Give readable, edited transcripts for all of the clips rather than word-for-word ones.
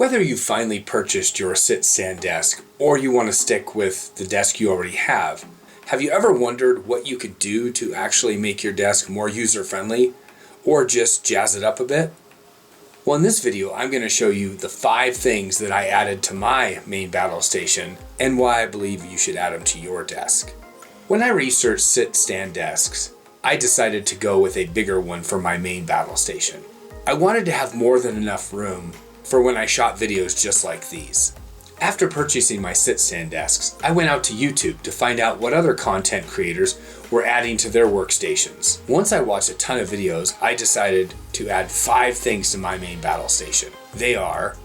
Whether you finally purchased your sit-stand desk or you want to stick with the desk you already have you ever wondered what you could do to actually make your desk more user-friendly or just jazz it up a bit? Well, in this video, I'm going to show you the 5 things that I added to my main battle station and why I believe you should add them to your desk. When I researched sit-stand desks, I decided to go with a bigger one for my main battle station. I wanted to have more than enough room for when I shot videos just like these. After purchasing my sit-stand desks, I went out to YouTube to find out what other content creators were adding to their workstations. Once I watched a ton of videos, I decided to add 5 things to my main battle station. They are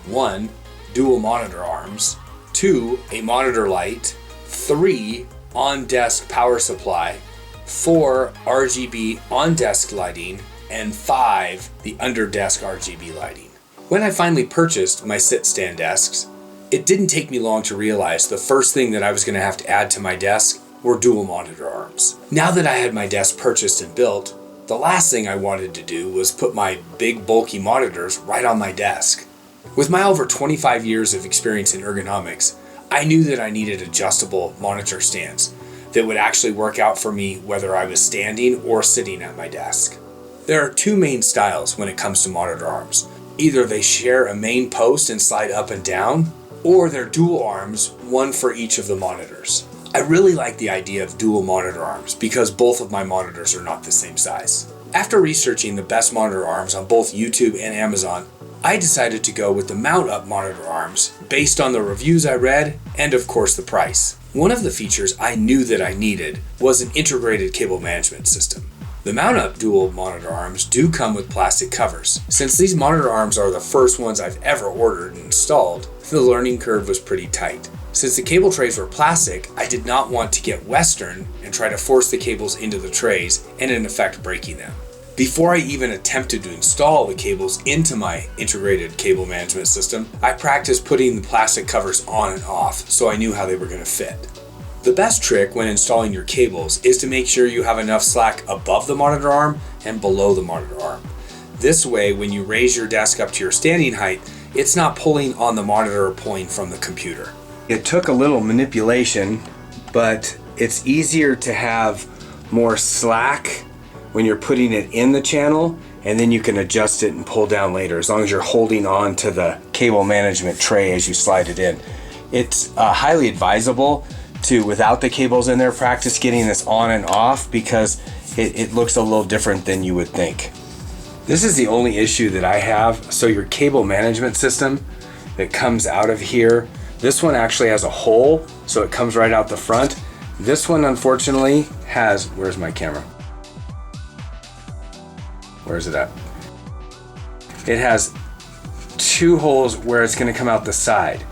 1. Dual monitor arms, 2. A monitor light, 3. On-desk power supply, 4. RGB on-desk lighting, and 5. The under-desk RGB lighting. When I finally purchased my sit-stand desks, it didn't take me long to realize the first thing that I was going to have to add to my desk were dual monitor arms. Now that I had my desk purchased and built, the last thing I wanted to do was put my big bulky monitors right on my desk. With my over 25 years of experience in ergonomics, I knew that I needed adjustable monitor stands that would actually work out for me whether I was standing or sitting at my desk. There are 2 main styles when it comes to monitor arms. Either they share a main post and slide up and down, or they're dual arms, one for each of the monitors. I really like the idea of dual monitor arms because both of my monitors are not the same size. After researching the best monitor arms on both YouTube and Amazon, I decided to go with the MountUP monitor arms based on the reviews I read and of course the price. One of the features I knew that I needed was an integrated cable management system. The MountUP Dual monitor arms do come with plastic covers. Since these monitor arms are the first ones I've ever ordered and installed, the learning curve was pretty tight. Since the cable trays were plastic, I did not want to get Western and try to force the cables into the trays and in effect breaking them. Before I even attempted to install the cables into my integrated cable management system, I practiced putting the plastic covers on and off so I knew how they were going to fit. The best trick when installing your cables is to make sure you have enough slack above the monitor arm and below the monitor arm. This way, when you raise your desk up to your standing height, it's not pulling on the monitor or pulling from the computer. It took a little manipulation, but it's easier to have more slack when you're putting it in the channel, and then you can adjust it and pull down later as long as you're holding on to the cable management tray as you slide it in. It's highly advisable to, without the cables in there, practice getting this on and off because it looks a little different than you would think. This is the only issue that I have. So your cable management system that comes out of here, this one actually has a hole, so it comes right out the front. This one unfortunately has, where's my camera? Where's it at? It has 2 holes where it's going to come out the side.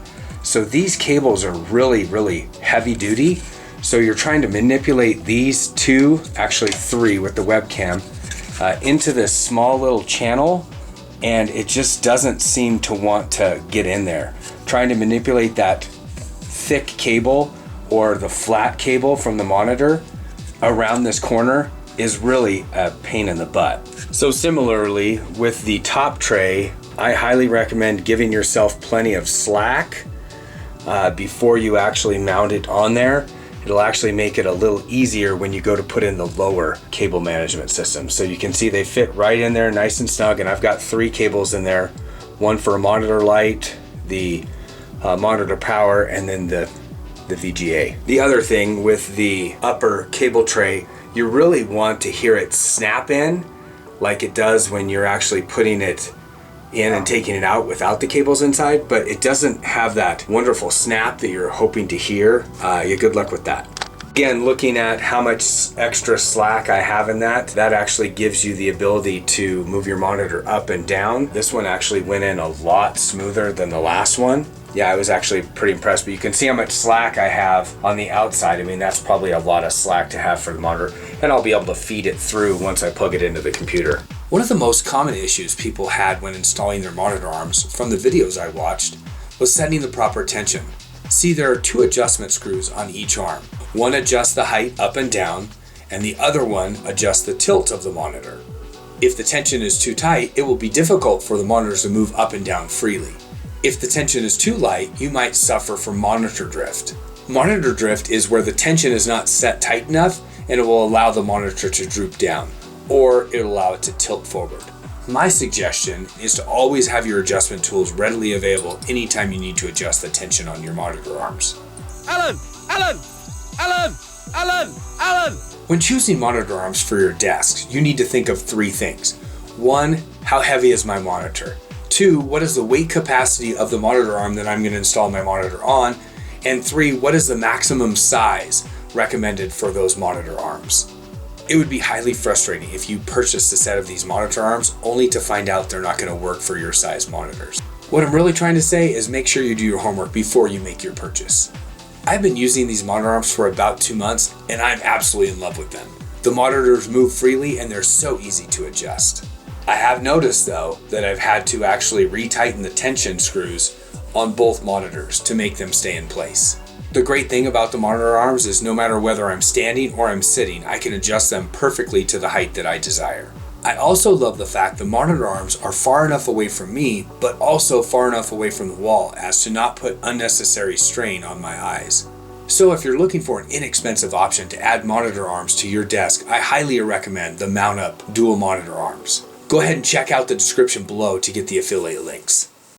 So these cables are really, really heavy duty. So you're trying to manipulate these 2, actually 3 with the webcam, into this small little channel, and it just doesn't seem to want to get in there. Trying to manipulate that thick cable or the flat cable from the monitor around this corner is really a pain in the butt. So similarly with the top tray, I highly recommend giving yourself plenty of slack before you actually mount it on there. It'll actually make it a little easier when you go to put in the lower cable management system. So you can see they fit right in there nice and snug, and I've got 3 cables in there, one for a monitor light, the monitor power, and then the VGA. The other thing with the upper cable tray, you really want to hear it snap in like it does when you're actually putting it in and taking it out without the cables inside, but it doesn't have that wonderful snap that you're hoping to hear. Good luck with that. Again, looking at how much extra slack I have in that actually gives you the ability to move your monitor up and down. This one actually went in a lot smoother than the last one. Yeah, I was actually pretty impressed, but you can see how much slack I have on the outside. I mean, that's probably a lot of slack to have for the monitor, and I'll be able to feed it through once I plug it into the computer. One of the most common issues people had when installing their monitor arms from the videos I watched was setting the proper tension. See, there are 2 adjustment screws on each arm. One adjusts the height up and down, and the other one adjusts the tilt of the monitor. If the tension is too tight, it will be difficult for the monitors to move up and down freely. If the tension is too light, you might suffer from monitor drift. Monitor drift is where the tension is not set tight enough and it will allow the monitor to droop down, or it'll allow it to tilt forward. My suggestion is to always have your adjustment tools readily available anytime you need to adjust the tension on your monitor arms. Alan! When choosing monitor arms for your desks, you need to think of three things. 1, how heavy is my monitor? 2, what is the weight capacity of the monitor arm that I'm going to install my monitor on? And 3, what is the maximum size recommended for those monitor arms? It would be highly frustrating if you purchased a set of these monitor arms only to find out they're not going to work for your size monitors. What I'm really trying to say is make sure you do your homework before you make your purchase. I've been using these monitor arms for about 2 months and I'm absolutely in love with them. The monitors move freely and they're so easy to adjust. I have noticed though that I've had to actually retighten the tension screws on both monitors to make them stay in place. The great thing about the monitor arms is no matter whether I'm standing or I'm sitting, I can adjust them perfectly to the height that I desire. I also love the fact the monitor arms are far enough away from me, but also far enough away from the wall as to not put unnecessary strain on my eyes. So if you're looking for an inexpensive option to add monitor arms to your desk, I highly recommend the MountUP Dual monitor arms. Go ahead and check out the description below to get the affiliate links.